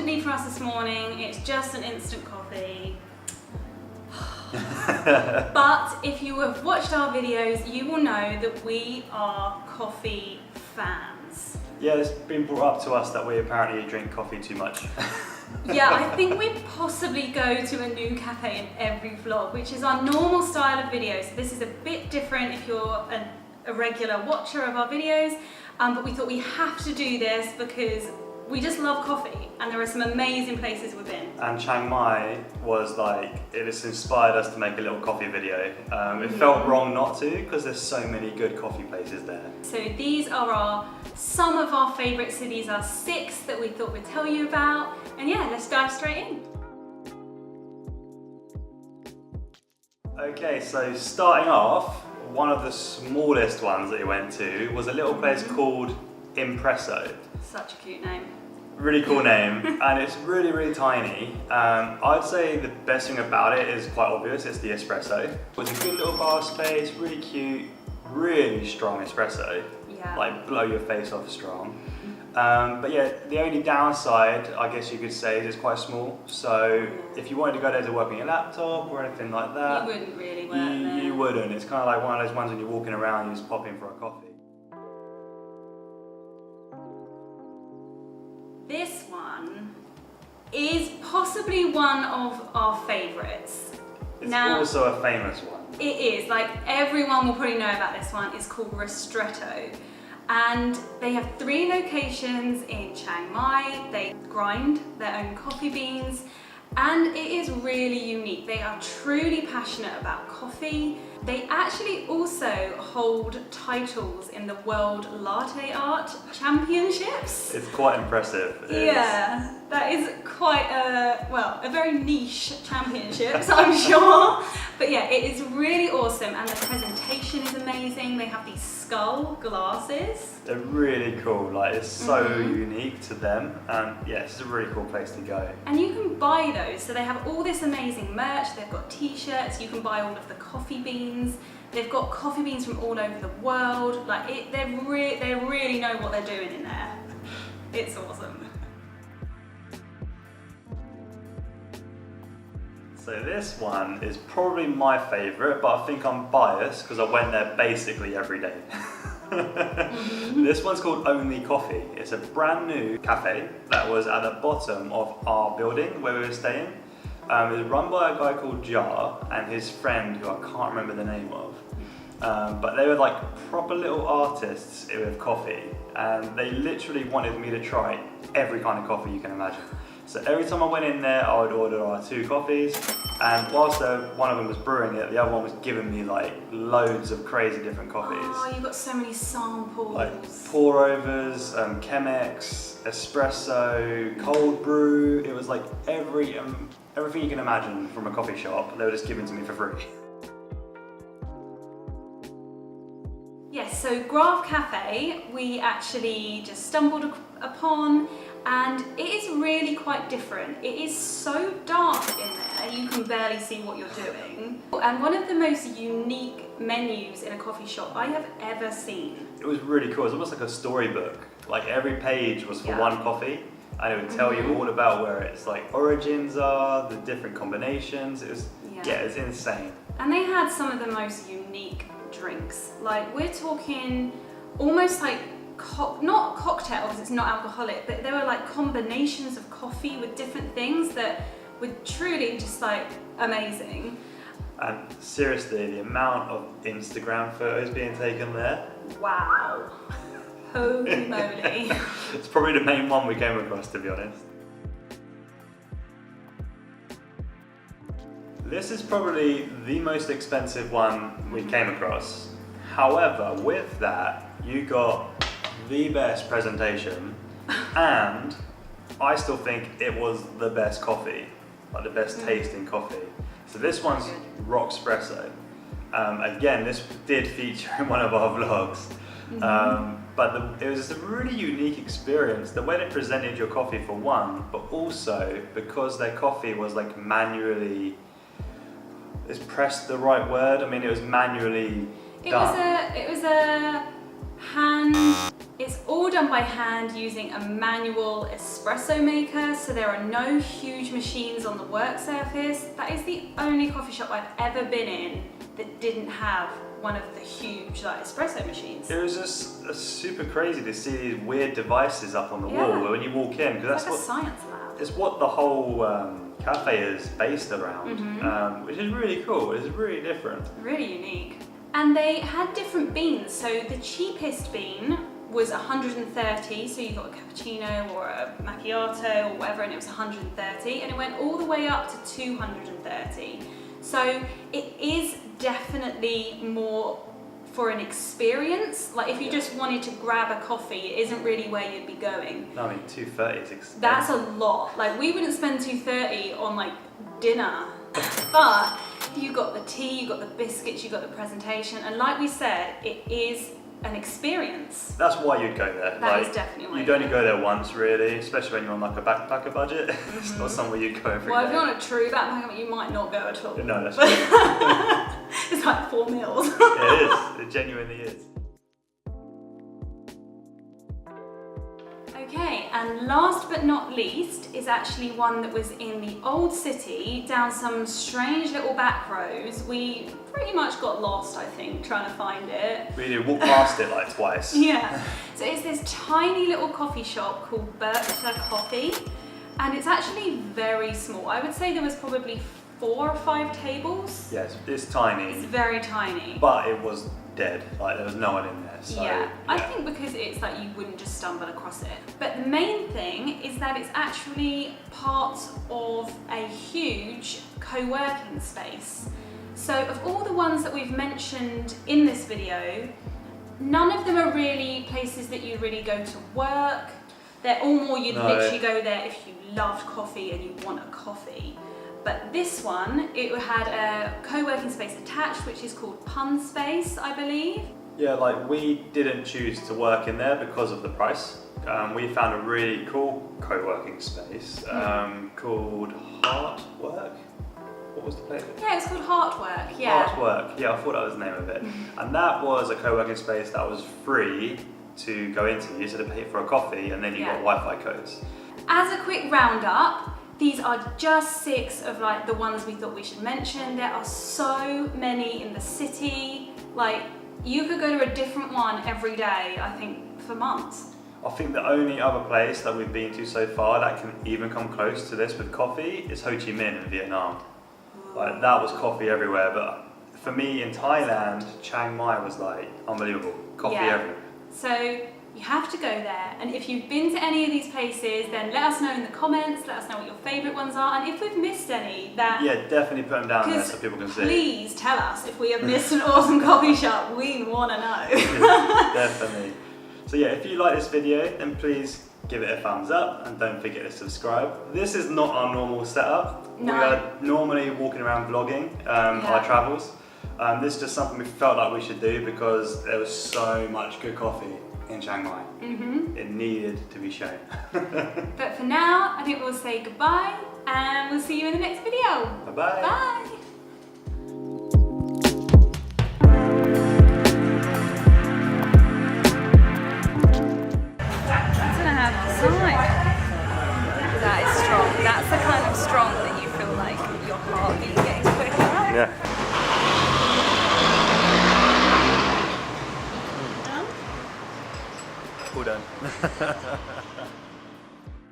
didn't need from us this morning. It's just an instant coffee. But if you have watched our videos, you will know that we are coffee fans. Yeah, it's been brought up to us that we apparently drink coffee too much. Yeah, I think we possibly go to a new cafe in every vlog, which is our normal style of videos. So this is a bit different if you're a regular watcher of our videos, but we thought we have to do this because we just love coffee and there are some amazing places we've been. And Chiang Mai was like, it has inspired us to make a little coffee video. It felt wrong not to because there's so many good coffee places there. So these are some of our favourite cities, our 6 that we thought we'd tell you about. And yeah, let's dive straight in. Okay, so starting off, one of the smallest ones that we went to was a little place called Impresso. Such a cute name. Really cool name, and it's really, really tiny. I'd say the best thing about it is quite obvious, it's the espresso. It was a good little bar space, really cute, really strong espresso. Yeah. Like blow your face off strong. But yeah, the only downside, I guess you could say, is it's quite small. So if you wanted to go there to work on your laptop or anything like that, You wouldn't really work there. You wouldn't. It's kind of like one of those ones when you're walking around, you just pop in for a coffee. This one is possibly one of our favourites. It's Now, also a famous one. it is, like everyone will probably know about this one. It's called Ristretto. And they have 3 locations in Chiang Mai. They grind their own coffee beans and it is really unique. They are truly passionate about coffee. They actually also hold titles in the World Latte Art Championships. It's quite impressive. Yeah, that is quite a very niche championships, I'm sure. But yeah, it is really awesome and the presentation is amazing. They have these skull glasses. They're really cool, like it's so unique to them, and yeah, it's a really cool place to go. And you can buy those, so they have all this amazing merch. They've got t-shirts, you can buy all of the coffee beans. They've got coffee beans from all over the world. Like they really know what they're doing in there. It's awesome. So this one is probably my favourite, but I think I'm biased because I went there basically every day. This one's called Only Coffee. It's a brand new cafe that was at the bottom of our building where we were staying. It was run by a guy called Jar and his friend who I can't remember the name of. But they were like proper little artists with coffee, and they literally wanted me to try every kind of coffee you can imagine. So every time I went in there, I would order our 2 coffees, and whilst one of them was brewing it, the other one was giving me like loads of crazy different coffees. Oh, you've got so many samples. Like pour overs, Chemex, espresso, cold brew. It was like everything you can imagine from a coffee shop, they were just giving to me for free. Yes, so Graph Cafe we actually just stumbled upon, and it is really quite different. It is so dark in there, you can barely see what you're doing. And one of the most unique menus in a coffee shop I have ever seen. It was really cool. It was almost like a storybook. Like every page was for one coffee, and it would tell you all about where its like origins are, the different combinations. It was it's insane. And they had some of the most unique drinks. Like we're talking almost like not cocktail because it's not alcoholic, but there were like combinations of coffee with different things that were truly just like amazing. And seriously, the amount of Instagram photos being taken there. Wow. Holy moly. It's probably the main one we came across, to be honest. This is probably the most expensive one we came across. However, with that, you got the best presentation, and I still think it was the best coffee, like the best tasting coffee. So this one's Rockspresso. Again, this did feature in one of our vlogs, but it was just a really unique experience. The way they presented your coffee for one, but also because their coffee was like manually, is pressed the right word? I mean, it was manually done. It was a hand, it's all all done by hand using a manual espresso maker, so there are no huge machines on the work surface. That is the only coffee shop I've ever been in that didn't have one of the huge espresso machines. It was just super crazy to see these weird devices up on the Yeah. wall when you walk in, because It's that's like a what science lab. it's what the whole cafe is based around, which is really cool. It's really different. Really unique. And they had different beans. So the cheapest bean was 130, so you got a cappuccino or a macchiato or whatever, and it was 130, and it went all the way up to 230. So it is definitely more for an experience. Like if you just wanted to grab a coffee, it isn't really where you'd be going. No, I mean, 230 is expensive. That's a lot. Like we wouldn't spend 230 on like dinner, but you got the tea, you got the biscuits, you got the presentation, and like we said, it is an experience. That's why you'd go there. That is definitely why you'd only go there once, really, especially when you're on like a backpacker budget. It's not somewhere you'd go every Well, if day. you're on a true backpacker, you might not go at all. No, that's true. It's like 4 meals. It is. It genuinely is. Okay, and last but not least is actually one that was in the old city, down some strange little back roads. We pretty much got lost, I think, trying to find it. We did walk past it like twice. Yeah, so it's this tiny little coffee shop called Berkshire Coffee, and it's actually very small. I would say there was probably 4 or 5 tables. Yes, it's tiny, It's very tiny. but it was dead. Like there was no one in there. So, Yeah, I think because it's like you wouldn't just stumble across it. But the main thing is that it's actually part of a huge co-working space. So of all the ones that we've mentioned in this video, none of them are really places that you really go to work. They're all more you'd No. literally go there if you loved coffee and you want a coffee. But this one, it had a co-working space attached, which is called Pun Space, I believe. Yeah, like we didn't choose to work in there because of the price. We found a really cool co-working space called Heartwork. What was the place? Yeah, it's called Heartwork, yeah. Heartwork. Yeah, I thought that was the name of it. And that was a co-working space that was free to go into. You just had to pay for a coffee, and then you got Wi-Fi codes. As a quick roundup, these are just 6 of like the ones we thought we should mention. There are so many in the city. Like you could go to a different one every day, I think, for months. I think the only other place that we've been to so far that can even come close to this with coffee is Ho Chi Minh in Vietnam. Like that was coffee everywhere, but for me in Thailand, Chiang Mai was like unbelievable. Coffee everywhere. So you have to go there, and if you've been to any of these places, then let us know in the comments, let us know what your favourite ones are, and if we've missed any, that... Yeah, definitely put them down there 'cause so people can see. please tell us if we have missed an awesome coffee shop, we want to know. Definitely. So yeah, if you like this video, then please give it a thumbs up and don't forget to subscribe. This is not our normal setup. No. We are normally walking around vlogging our travels. This is just something we felt like we should do because there was so much good coffee in Chiang Mai. It needed to be shown. But for now, I think we'll say goodbye, and we'll see you in the next video. Bye-bye. Bye. That is strong. That's the kind of strong that you feel like your heartbeat getting quicker. Yeah. All done.